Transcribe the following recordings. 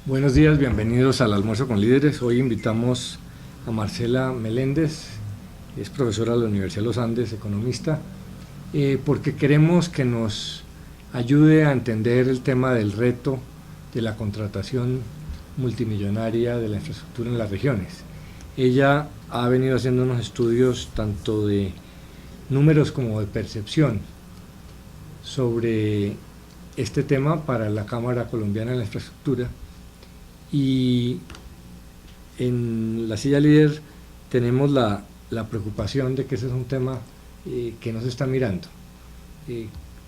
Buenos días, bienvenidos al Almuerzo con Líderes. Hoy invitamos a Marcela Meléndez, es profesora de la Universidad de los Andes, economista, porque queremos que nos ayude a entender el tema del reto de la contratación multimillonaria de la infraestructura en las regiones. Ella ha venido haciendo unos estudios tanto de números como de percepción sobre este tema para la Cámara Colombiana de la Infraestructura, y en la silla líder tenemos la preocupación de que ese es un tema que no se está mirando.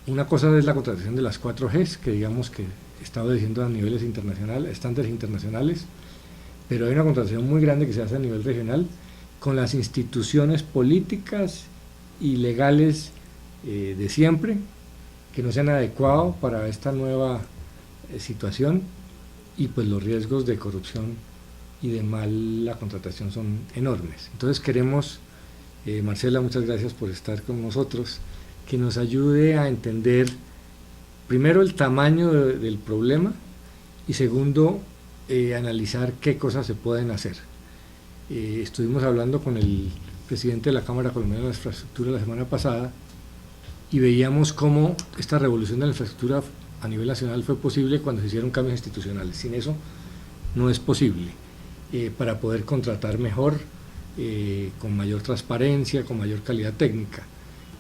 Una cosa es la contratación de las 4Gs, que digamos que está obedeciendo a niveles internacionales, estándares internacionales, pero hay una contratación muy grande que se hace a nivel regional con las instituciones políticas y legales de siempre, que no se han adecuado para esta nueva situación, y pues los riesgos de corrupción y de mala contratación son enormes. Entonces queremos, Marcela, muchas gracias por estar con nosotros, que nos ayude a entender primero el tamaño del problema y segundo, analizar qué cosas se pueden hacer. Estuvimos hablando con el presidente de la Cámara Colombiana de la Infraestructura la semana pasada y veíamos cómo esta revolución de la infraestructura a nivel nacional fue posible cuando se hicieron cambios institucionales. Sin eso no es posible, para poder contratar mejor, con mayor transparencia, con mayor calidad técnica.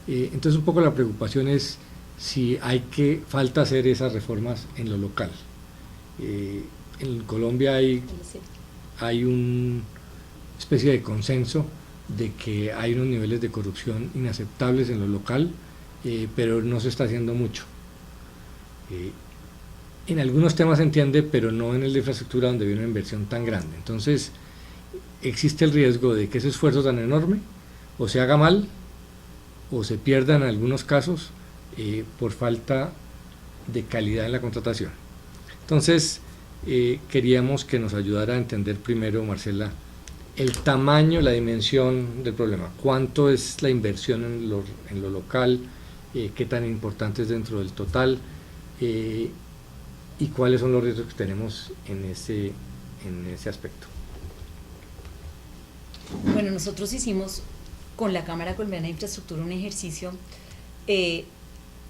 Entonces un poco la preocupación es si falta hacer esas reformas en lo local. En Colombia hay una especie de consenso de que hay unos niveles de corrupción inaceptables en lo local, pero no se está haciendo mucho. En algunos temas se entiende, pero no en el de infraestructura, donde viene una inversión tan grande. Entonces existe el riesgo de que ese esfuerzo tan enorme o se haga mal o se pierda en algunos casos por falta de calidad en la contratación. Entonces queríamos que nos ayudara a entender primero, Marcela, el tamaño, la dimensión del problema. ¿Cuánto es la inversión en lo local? ¿Qué tan importante es dentro del total? Y cuáles son los riesgos que tenemos en ese aspecto. Bueno, nosotros hicimos con la Cámara Colombiana de Infraestructura un ejercicio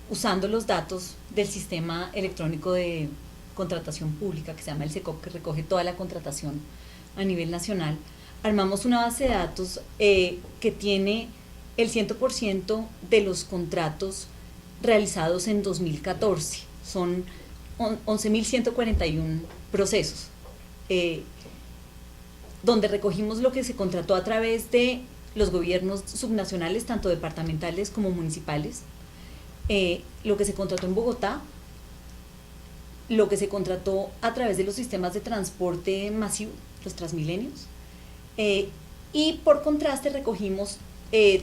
usando los datos del sistema electrónico de contratación pública que se llama el SECOP, que recoge toda la contratación a nivel nacional. Armamos una base de datos que tiene el 100% de los contratos realizados en 2014. Son 11.141 procesos, donde recogimos lo que se contrató a través de los gobiernos subnacionales, tanto departamentales como municipales, lo que se contrató en Bogotá, lo que se contrató a través de los sistemas de transporte masivo, los Transmilenios, y por contraste recogimos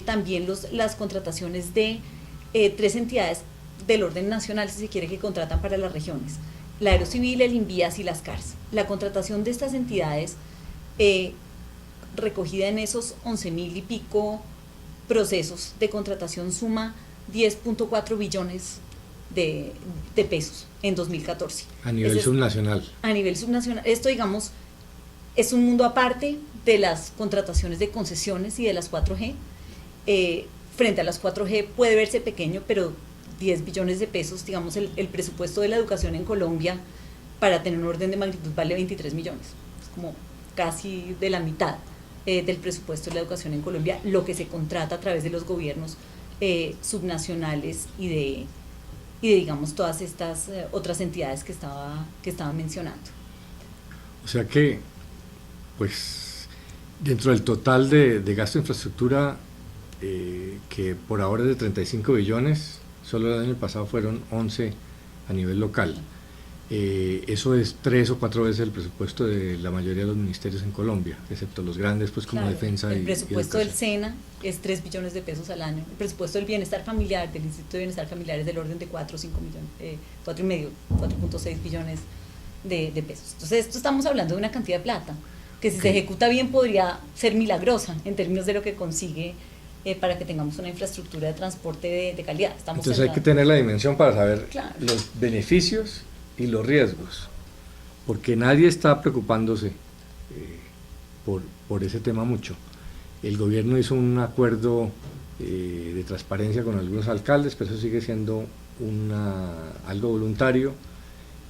también las contrataciones de 3 entidades del orden nacional, si se quiere, que contratan para las regiones: la Aerocivil, el INVIAS y las CARS. La contratación de estas entidades, recogida en esos 11.000 y pico procesos de contratación, suma 10.4 billones de pesos en 2014. A nivel subnacional. A nivel subnacional. Esto, digamos, es un mundo aparte de las contrataciones de concesiones y de las 4G. Frente a las 4G puede verse pequeño, pero 10 billones de pesos, digamos, el presupuesto de la educación en Colombia, para tener un orden de magnitud, vale 23 millones. Es como casi de la mitad del presupuesto de la educación en Colombia, lo que se contrata a través de los gobiernos subnacionales y de digamos, todas estas otras entidades que estaba mencionando. O sea que, pues, dentro del total de gasto de infraestructura, que por ahora es de 35 billones, solo el año pasado fueron 11 a nivel local. Eso es 3 o 4 veces el presupuesto de la mayoría de los ministerios en Colombia, excepto los grandes, pues, como defensa y el presupuesto del educación. SENA es 3 billones de pesos al año. El presupuesto del bienestar familiar, del Instituto de Bienestar Familiar, es del orden de 4 o 5 millones, 4,5, 4.6 billones de pesos. Entonces, esto estamos hablando de una cantidad de plata que, si se ejecuta bien, podría ser milagrosa en términos de lo que consigue para que tengamos una infraestructura de transporte de calidad. Entonces hay que tener la dimensión para saber, claro, los beneficios y los riesgos. porque nadie está preocupándose por ese tema mucho. El gobierno hizo un acuerdo de transparencia con algunos alcaldes, pero eso sigue siendo algo voluntario,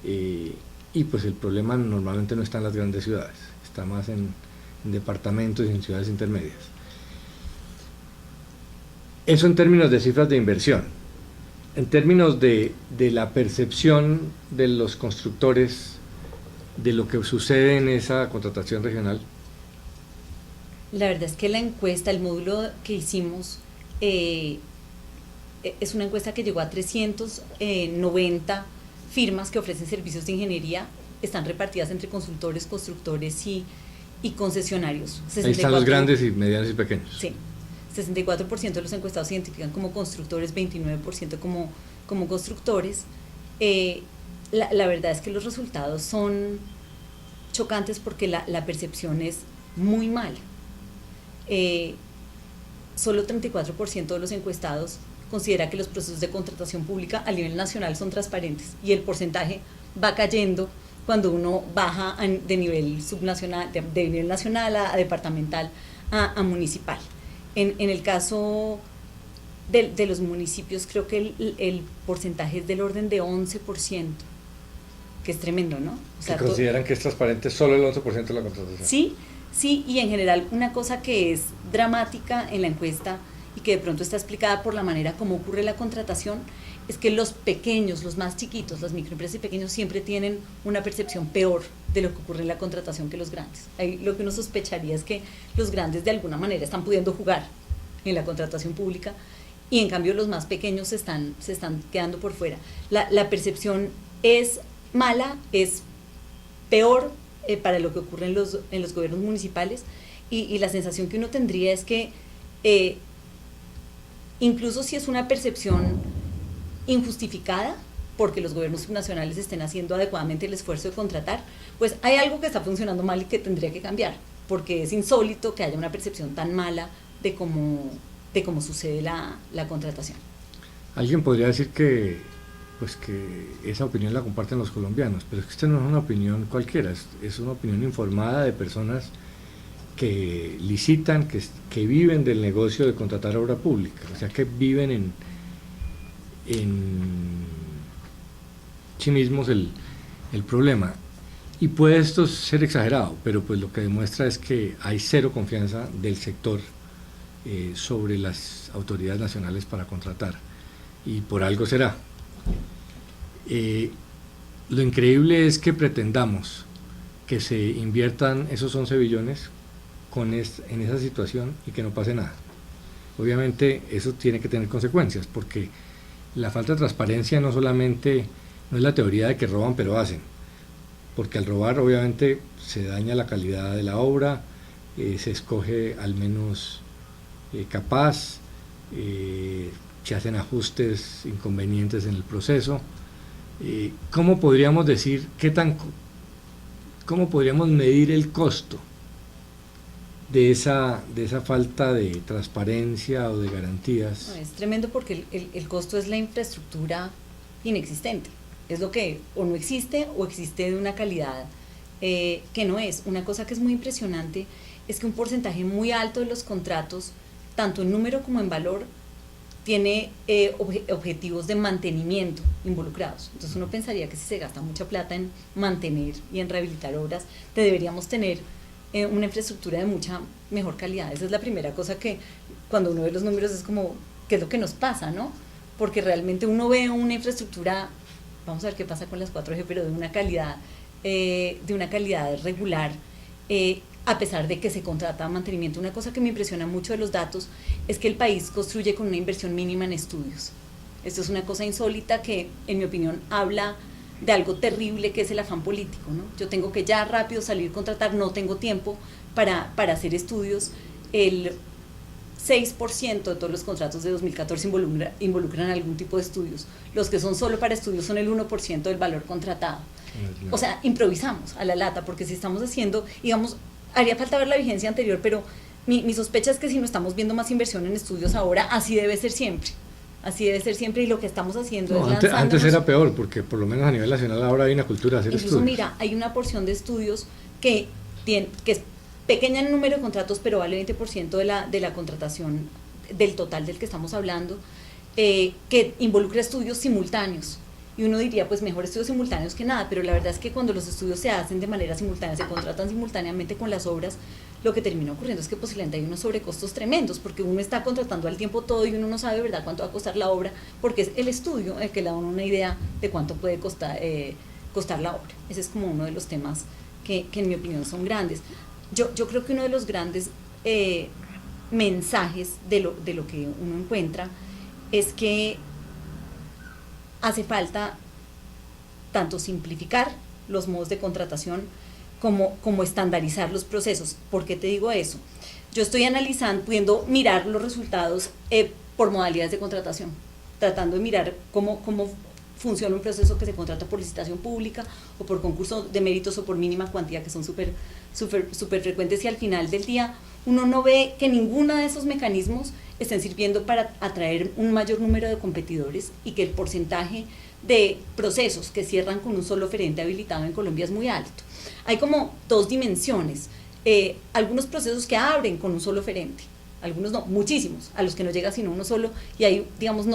y pues el problema normalmente no está en las grandes ciudades, está más en departamentos y en ciudades intermedias. Eso en términos de cifras de inversión. En términos de la percepción de los constructores de lo que sucede en esa contratación regional. La verdad es que la encuesta, el módulo que hicimos, es una encuesta que llegó a 390 firmas que ofrecen servicios de ingeniería, están repartidas entre consultores, constructores y concesionarios. 64, ahí están los grandes y medianos y pequeños. Sí, 64% de los encuestados se identifican como constructores, 29% como constructores. La verdad es que los resultados son chocantes porque la percepción es muy mala. Solo 34% de los encuestados considera que los procesos de contratación pública a nivel nacional son transparentes, y el porcentaje va cayendo cuando uno baja de nivel subnacional, de nivel nacional a departamental a municipal. En el caso de los municipios, creo que el porcentaje es del orden de 11%, que es tremendo, ¿no? O sea, que consideran que es transparente solo el 11% de la contratación. Sí, y en general una cosa que es dramática en la encuesta y que de pronto está explicada por la manera como ocurre la contratación, es que los pequeños, los más chiquitos, las microempresas y pequeños siempre tienen una percepción peor de lo que ocurre en la contratación que los grandes. Ahí lo que uno sospecharía es que los grandes de alguna manera están pudiendo jugar en la contratación pública, y en cambio los más pequeños se están quedando por fuera. La percepción es mala, es peor para lo que ocurre en los gobiernos municipales, y la sensación que uno tendría es que incluso si es una percepción injustificada, porque los gobiernos subnacionales estén haciendo adecuadamente el esfuerzo de contratar, pues hay algo que está funcionando mal y que tendría que cambiar, porque es insólito que haya una percepción tan mala de cómo sucede la contratación. Alguien podría decir que esa opinión la comparten los colombianos, pero es que esta no es una opinión cualquiera, es una opinión informada de personas que licitan, que viven del negocio de contratar obra pública, o sea, que viven en sí mismos el problema. Y puede esto ser exagerado, pero pues lo que demuestra es que hay cero confianza del sector sobre las autoridades nacionales para contratar, y por algo será. Lo increíble es que pretendamos que se inviertan esos 11 billones en esa situación y que no pase nada. Obviamente eso tiene que tener consecuencias, porque la falta de transparencia no es la teoría de que roban pero hacen, porque al robar obviamente se daña la calidad de la obra, se escoge al menos capaz, se hacen ajustes inconvenientes en el proceso. ¿Cómo podríamos decir cómo podríamos medir el costo de esa falta de transparencia o de garantías? No, es tremendo, porque el costo es la infraestructura inexistente, es lo que o no existe o existe de una calidad que no es. Una cosa que es muy impresionante es que un porcentaje muy alto de los contratos, tanto en número como en valor, tiene objetivos de mantenimiento involucrados. Entonces uno pensaría que si se gasta mucha plata en mantener y en rehabilitar obras, deberíamos tener una infraestructura de mucha mejor calidad. Esa es la primera cosa que cuando uno ve los números es como, ¿qué es lo que nos pasa, no? Porque realmente uno ve una infraestructura, vamos a ver qué pasa con las 4G, pero de una calidad regular, a pesar de que se contrata mantenimiento. Una cosa que me impresiona mucho de los datos es que el país construye con una inversión mínima en estudios. Esto es una cosa insólita que, en mi opinión, habla de algo terrible que es el afán político, ¿no? Yo tengo que ya rápido salir a contratar, no tengo tiempo para hacer estudios. El 6% de todos los contratos de 2014 involucran algún tipo de estudios. Los que son solo para estudios son el 1% del valor contratado. O sea, improvisamos a la lata, porque si estamos haciendo, digamos, haría falta ver la vigencia anterior, pero mi sospecha es que si no estamos viendo más inversión en estudios ahora, así debe ser siempre. Así debe ser siempre, y lo que estamos haciendo No, es lanzándonos. antes era peor, porque por lo menos a nivel nacional ahora hay una cultura de hacer Incluso estudios. mira, hay una porción de estudios que es pequeña en número de contratos, pero vale 20% de la contratación del total del que estamos hablando, que involucra estudios simultáneos. Y uno diría, pues mejor estudios simultáneos que nada, pero la verdad es que cuando los estudios se hacen de manera simultánea, se contratan simultáneamente con las obras, lo que termina ocurriendo es que posiblemente hay unos sobrecostos tremendos, porque uno está contratando al tiempo todo y uno no sabe, ¿verdad?, cuánto va a costar la obra, porque es el estudio el que le da a uno una idea de cuánto puede costar la obra. Ese es como uno de los temas que en mi opinión son grandes. Yo creo que uno de los grandes mensajes de lo que uno encuentra es que hace falta tanto simplificar los modos de contratación como estandarizar los procesos. ¿Por qué te digo eso? Yo estoy analizando, pudiendo mirar los resultados por modalidades de contratación, tratando de mirar cómo funciona un proceso que se contrata por licitación pública o por concurso de méritos o por mínima cuantía, que son súper frecuentes, y al final del día uno no ve que ninguno de esos mecanismos estén sirviendo para atraer un mayor número de competidores, y que el porcentaje de procesos que cierran con un solo oferente habilitado en Colombia es muy alto. Hay como dos dimensiones, algunos procesos que abren con un solo oferente, algunos no, muchísimos, a los que no llega sino uno solo, y ahí, digamos,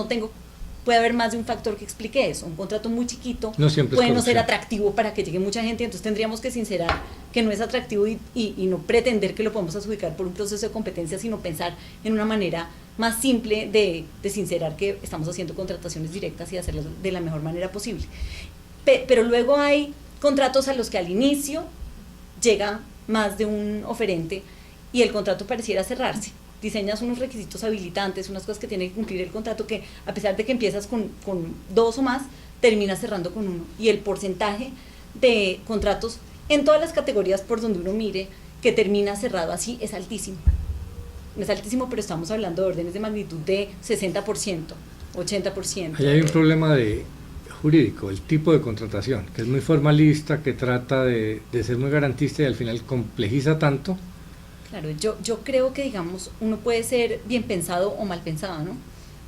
puede haber más de un factor que explique eso. Un contrato muy chiquito puede no ser atractivo para que llegue mucha gente, entonces tendríamos que sincerar que no es atractivo y no pretender que lo podemos adjudicar por un proceso de competencia, sino pensar en una manera más simple de sincerar que estamos haciendo contrataciones directas y hacerlas de la mejor manera posible. Pero luego hay contratos a los que al inicio llega más de un oferente y el contrato pareciera cerrarse. Diseñas unos requisitos habilitantes, unas cosas que tiene que cumplir el contrato, que a pesar de que empiezas con dos o más, terminas cerrando con uno. Y el porcentaje de contratos en todas las categorías por donde uno mire que termina cerrado así es altísimo. Es altísimo, pero estamos hablando de órdenes de magnitud de 60%, 80%. Ahí hay un problema jurídico, el tipo de contratación, que es muy formalista, que trata de ser muy garantista y al final complejiza tanto. Claro, yo creo que, digamos, uno puede ser bien pensado o mal pensado, ¿no?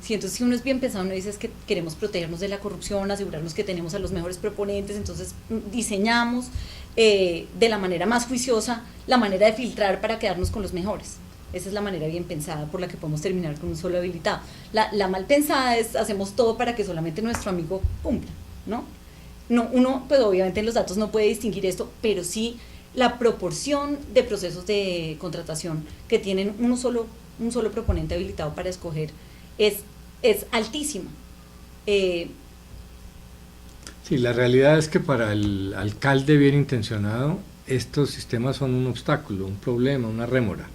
Entonces, si uno es bien pensado, uno dice es que queremos protegernos de la corrupción, asegurarnos que tenemos a los mejores proponentes, entonces diseñamos de la manera más juiciosa la manera de filtrar para quedarnos con los mejores. Esa es la manera bien pensada por la que podemos terminar con un solo habilitado. La mal pensada es hacemos todo para que solamente nuestro amigo cumpla, ¿no? Uno, pues obviamente en los datos no puede distinguir esto, pero sí la proporción de procesos de contratación que tienen un solo proponente habilitado para escoger es altísima. Sí, la realidad es que para el alcalde bien intencionado estos sistemas son un obstáculo, un problema, una rémora.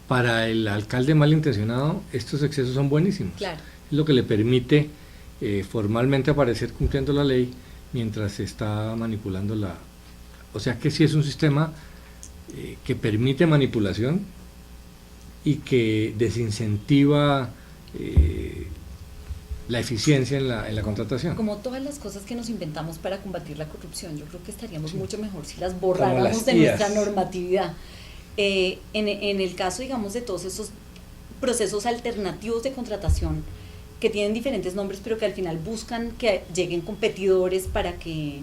Para el alcalde malintencionado estos excesos son buenísimos. Claro. Es lo que le permite formalmente aparecer cumpliendo la ley mientras se está manipulando la... O sea que sí es un sistema que permite manipulación y que desincentiva la eficiencia en la contratación. Como todas las cosas que nos inventamos para combatir la corrupción, yo creo que estaríamos Sí. mucho mejor si las borráramos de nuestra normatividad. En el caso, digamos, de todos esos procesos alternativos de contratación que tienen diferentes nombres, pero que al final buscan que lleguen competidores para que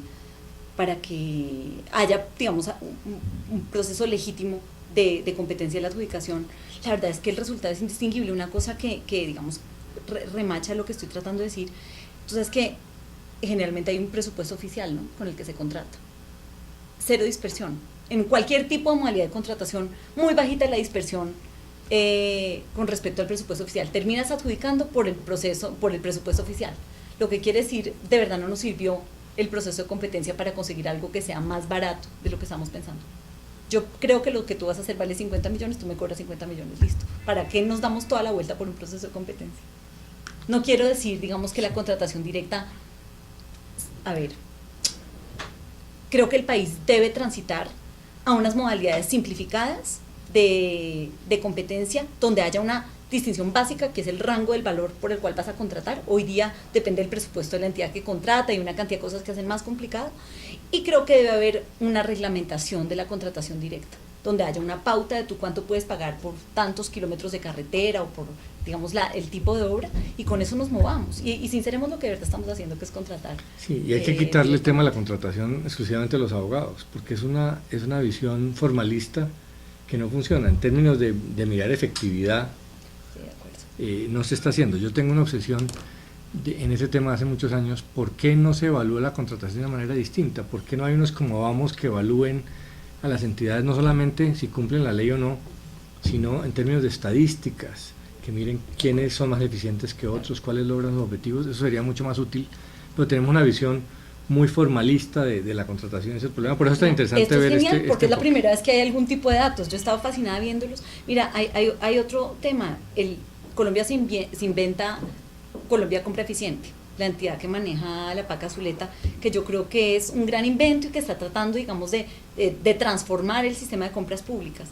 haya, digamos, un proceso legítimo de competencia de la adjudicación, la verdad es que el resultado es indistinguible. Una cosa que digamos, remacha lo que estoy tratando de decir, entonces es que generalmente hay un presupuesto oficial, ¿no?, con el que se contrata. Cero dispersión. En cualquier tipo de modalidad de contratación, muy bajita la dispersión con respecto al presupuesto oficial. Terminas adjudicando por el presupuesto oficial. Lo que quiere decir, de verdad no nos sirvió el proceso de competencia para conseguir algo que sea más barato de lo que estamos pensando. Yo creo que lo que tú vas a hacer vale 50 millones, tú me cobras 50 millones, listo. ¿Para qué nos damos toda la vuelta por un proceso de competencia? No quiero decir, digamos, que la contratación directa, a ver, creo que el país debe transitar a unas modalidades simplificadas de competencia, donde haya una distinción básica, que es el rango del valor por el cual vas a contratar. Hoy día depende del presupuesto de la entidad que contrata y una cantidad de cosas que hacen más complicada, y creo que debe haber una reglamentación de la contratación directa. donde haya una pauta de tú cuánto puedes pagar por tantos kilómetros de carretera o por, digamos, el tipo de obra, y con eso nos movamos. Y sinceremos lo que de verdad estamos haciendo, que es contratar. Sí, y hay que quitarle el tema de la contratación exclusivamente a los abogados, porque es una visión formalista que no funciona. En términos de mirar efectividad, Sí, de acuerdo. no se está haciendo. Yo tengo una obsesión en ese tema hace muchos años. ¿Por qué no se evalúa la contratación de una manera distinta? ¿Por qué no hay unos como vamos que evalúen a las entidades no solamente si cumplen la ley o no, sino en términos de estadísticas, que miren quiénes son más eficientes que otros, cuáles logran los objetivos? Eso sería mucho más útil, pero tenemos una visión muy formalista de la contratación, ese es el problema. Por eso es tan interesante Esto es ver genial, porque es la enfoque. primera vez que hay algún tipo de datos. Yo he estado fascinada viéndolos. Mira, hay otro tema. Colombia se inventa Colombia Compra Eficiente, la entidad que maneja la PACA Zuleta, que yo creo que es un gran invento y que está tratando, digamos, de transformar el sistema de compras públicas.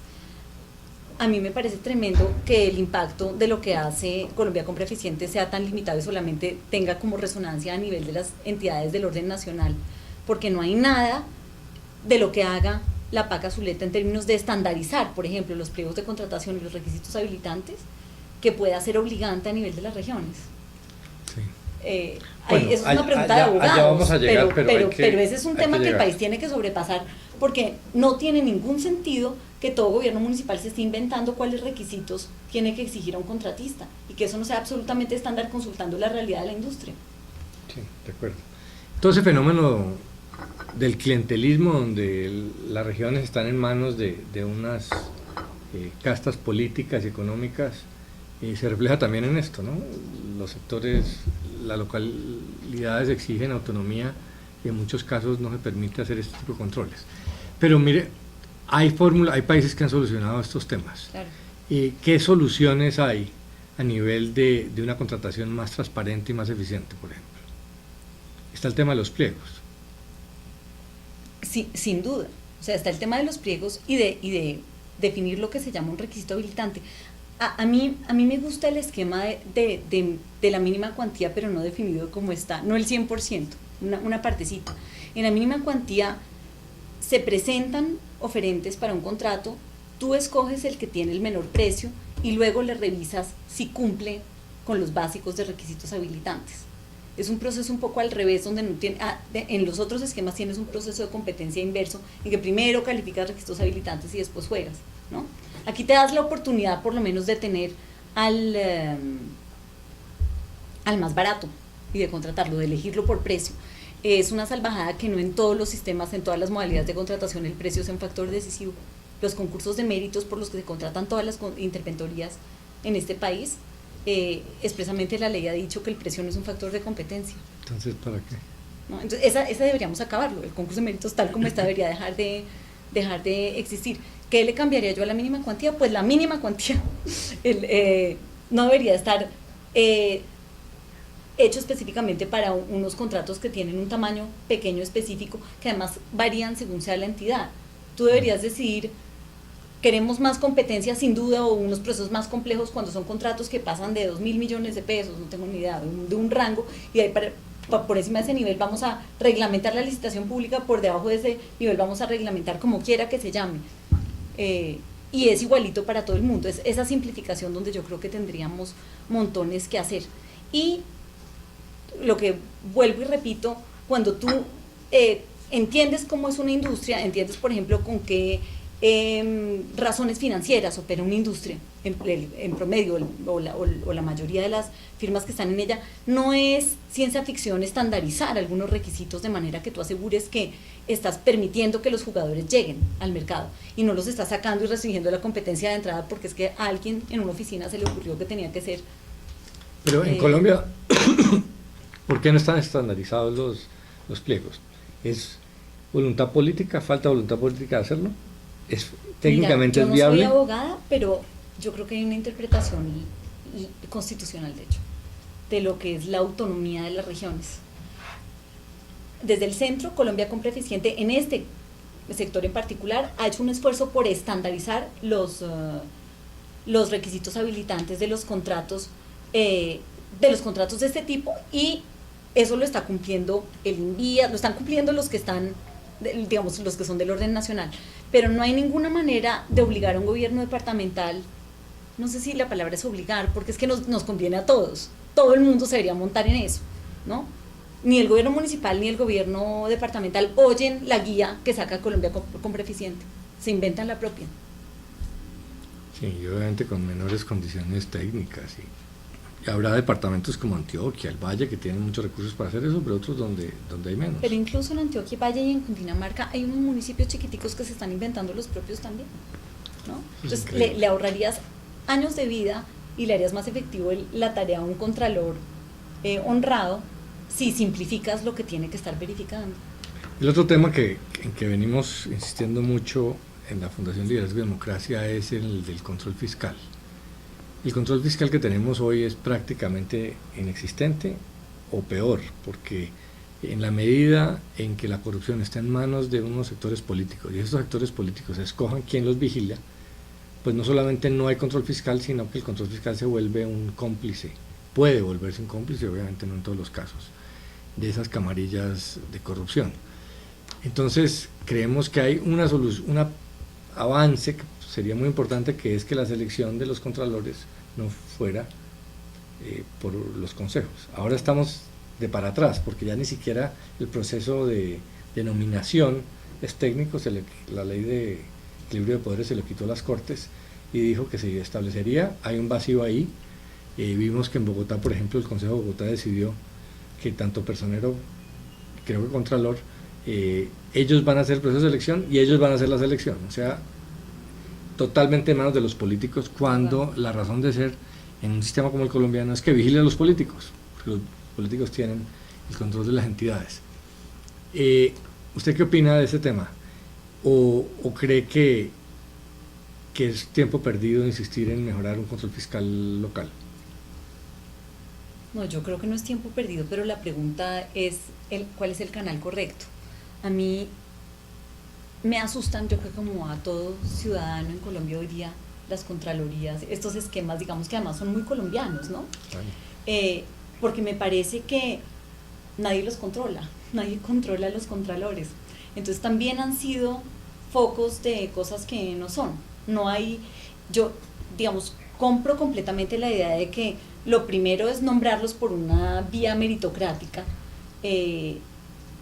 A mí me parece tremendo que el impacto de lo que hace Colombia Compra Eficiente sea tan limitado y solamente tenga como resonancia a nivel de las entidades del orden nacional, porque no hay nada de lo que haga la PACA Zuleta en términos de estandarizar, por ejemplo, los pliegos de contratación y los requisitos habilitantes, que pueda ser obligante a nivel de las regiones. Sí. Bueno, eso es una pregunta de abogados, allá vamos a llegar, pero ese es un tema que el llegar. país tiene que sobrepasar, porque no tiene ningún sentido que todo gobierno municipal se esté inventando cuáles requisitos tiene que exigir a un contratista y que eso no sea absolutamente estándar consultando la realidad de la industria. Sí, de acuerdo. Todo ese fenómeno del clientelismo, donde las regiones están en manos de unas castas políticas y económicas, se refleja también en esto, ¿no? Los sectores, las localidades exigen autonomía y en muchos casos no se permite hacer este tipo de controles. Pero mire, hay países que han solucionado estos temas. Claro. ¿Qué soluciones hay a nivel de una contratación más transparente y más eficiente, por ejemplo? Está el tema de los pliegos. Sí, sin duda. O sea, está el tema de los pliegos y de definir lo que se llama un requisito habilitante. A mí me gusta el esquema de la mínima cuantía, pero no definido como está, no el 100%, una partecita. En la mínima cuantía se presentan oferentes para un contrato, tú escoges el que tiene el menor precio y luego le revisas si cumple con los básicos de requisitos habilitantes. Es un proceso un poco al revés, donde no tiene, en los otros esquemas tienes un proceso de competencia inverso, en que primero calificas requisitos habilitantes y después juegas, ¿no? Aquí te das la oportunidad por lo menos de tener al más barato y de contratarlo, de elegirlo por precio. Es una salvajada que no en todos los sistemas, en todas las modalidades de contratación el precio es un factor decisivo. Los concursos de méritos por los que se contratan todas las interventorías en este país, expresamente la ley ha dicho que el precio no es un factor de competencia. Entonces, ¿para qué? ¿No? Entonces, esa deberíamos acabarlo. El concurso de méritos tal como está debería dejar de existir. ¿Qué le cambiaría yo a la mínima cuantía? Pues la mínima cuantía no debería estar hecho específicamente para unos contratos que tienen un tamaño pequeño específico, que además varían según sea la entidad. Tú deberías decidir, queremos más competencia sin duda o unos procesos más complejos cuando son contratos que pasan de 2.000 millones de pesos, no tengo ni idea, de un rango, y ahí por encima de ese nivel vamos a reglamentar la licitación pública, por debajo de ese nivel vamos a reglamentar como quiera que se llame. Y es igualito para todo el mundo. Es esa simplificación donde yo creo que tendríamos montones que hacer. Y lo que vuelvo y repito, cuando tú entiendes cómo es una industria, entiendes, por ejemplo, con qué razones financieras opera una industria en promedio, o la mayoría de las firmas que están en ella, no es ciencia ficción estandarizar algunos requisitos de manera que tú asegures que estás permitiendo que los jugadores lleguen al mercado y no los estás sacando y restringiendo la competencia de entrada porque es que a alguien en una oficina se le ocurrió que tenía que ser. Pero en Colombia, ¿por qué no están estandarizados los pliegos? ¿Es voluntad política? ¿Falta voluntad política de hacerlo? ¿Técnicamente es viable? Yo no soy abogada, pero yo creo que hay una interpretación constitucional, de hecho, de lo que es la autonomía de las regiones. Desde el centro, Colombia Compra Eficiente, en este sector en particular, ha hecho un esfuerzo por estandarizar los requisitos habilitantes de los contratos de este tipo, y eso lo está cumpliendo el INVIA, lo están cumpliendo los que están digamos, los que son del orden nacional, pero no hay ninguna manera de obligar a un gobierno departamental, no sé si la palabra es obligar, porque es que nos conviene a todos, todo el mundo se debería montar en eso, ¿no? Ni el gobierno municipal ni el gobierno departamental oyen la guía que saca Colombia Compra Eficiente, se inventan la propia. Sí, y obviamente con menores condiciones técnicas. Y habrá departamentos como Antioquia, el Valle, que tienen muchos recursos para hacer eso, pero otros donde hay menos. Pero incluso en Antioquia, Valle y en Cundinamarca hay unos municipios chiquiticos que se están inventando los propios también, ¿no? Entonces le ahorrarías años de vida y le harías más efectivo la tarea a un contralor honrado si simplificas lo que tiene que estar verificando. El otro tema en que venimos insistiendo mucho en la Fundación Liderazgo y Democracia es el del control fiscal. El control fiscal que tenemos hoy es prácticamente inexistente o peor, porque en la medida en que la corrupción está en manos de unos sectores políticos y esos sectores políticos escojan quién los vigila, pues no solamente no hay control fiscal, sino que el control fiscal se vuelve un cómplice, puede volverse un cómplice, obviamente no en todos los casos, de esas camarillas de corrupción. Entonces creemos que hay una solución, un avance que sería muy importante, que es que la selección de los contralores no fuera por los consejos. Ahora estamos de para atrás, porque ya ni siquiera el proceso de nominación es técnico, la ley de equilibrio de poderes se lo quitó a las Cortes y dijo que se establecería, hay un vacío ahí. Vimos que en Bogotá, por ejemplo, el Consejo de Bogotá decidió que tanto personero, creo que contralor, ellos van a hacer el proceso de selección y ellos van a hacer la selección, o sea, totalmente en manos de los políticos, cuando la razón de ser en un sistema como el colombiano es que vigilen a los políticos, porque los políticos tienen el control de las entidades. ¿Usted qué opina de ese tema? ¿O cree que es tiempo perdido insistir en mejorar un control fiscal local? No, yo creo que no es tiempo perdido, pero la pregunta es ¿cuál es el canal correcto? A mí me asustan, yo creo, como a todo ciudadano en Colombia hoy día, las contralorías, estos esquemas, digamos, que además son muy colombianos, ¿no? Claro. Porque me parece que nadie los controla, nadie controla a los contralores. Entonces también han sido focos de cosas que no son. No hay, yo, digamos, compro completamente la idea de que lo primero es nombrarlos por una vía meritocrática.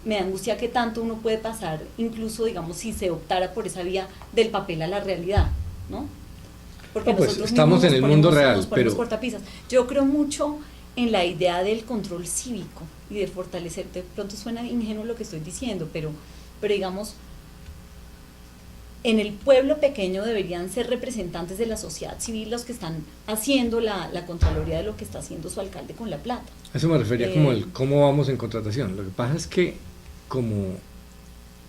Me da angustia que tanto uno puede pasar, incluso, digamos, si se optara por esa vía del papel a la realidad, ¿no? Porque no, pues estamos en el mundo real, pero cortapisas. Yo creo mucho en la idea del control cívico y de fortalecer, de pronto suena ingenuo lo que estoy diciendo, pero digamos, en el pueblo pequeño deberían ser representantes de la sociedad civil los que están haciendo la contraloría de lo que está haciendo su alcalde con la plata. A eso me refería como el cómo vamos en contratación. Lo que pasa es que como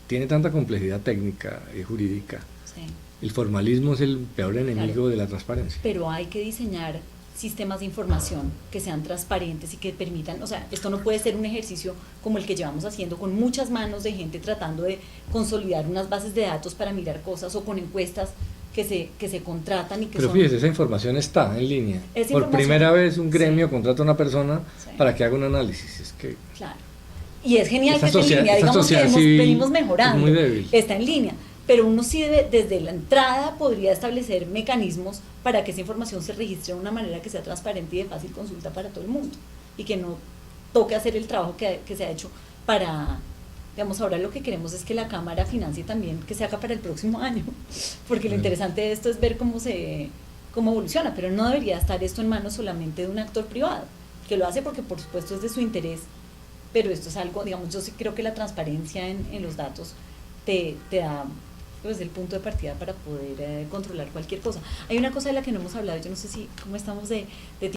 tiene tanta complejidad técnica y jurídica, sí, el formalismo es el peor enemigo, claro, de la transparencia. Pero hay que diseñar sistemas de información que sean transparentes y que permitan, o sea, esto no puede ser un ejercicio como el que llevamos haciendo con muchas manos de gente tratando de consolidar unas bases de datos para mirar cosas, o con encuestas que se contratan y que pero fíjese, esa información está en línea. Por primera vez un gremio, sí, contrata a una persona, sí, para que haga un análisis. Es que claro. Y es genial que esté en línea, digamos que venimos mejorando, muy débil. Está en línea. Pero uno sí desde la entrada podría establecer mecanismos para que esa información se registre de una manera que sea transparente y de fácil consulta para todo el mundo, y que no toque hacer el trabajo que se ha hecho para, digamos, ahora lo que queremos es que la Cámara financie también, que se haga para el próximo año, porque lo interesante de esto es ver cómo evoluciona, pero no debería estar esto en manos solamente de un actor privado, que lo hace porque por supuesto es de su interés, pero esto es algo, digamos, yo sí creo que la transparencia en los datos te da, pues, el punto de partida para poder controlar cualquier cosa. Hay una cosa de la que no hemos hablado, yo no sé si cómo estamos de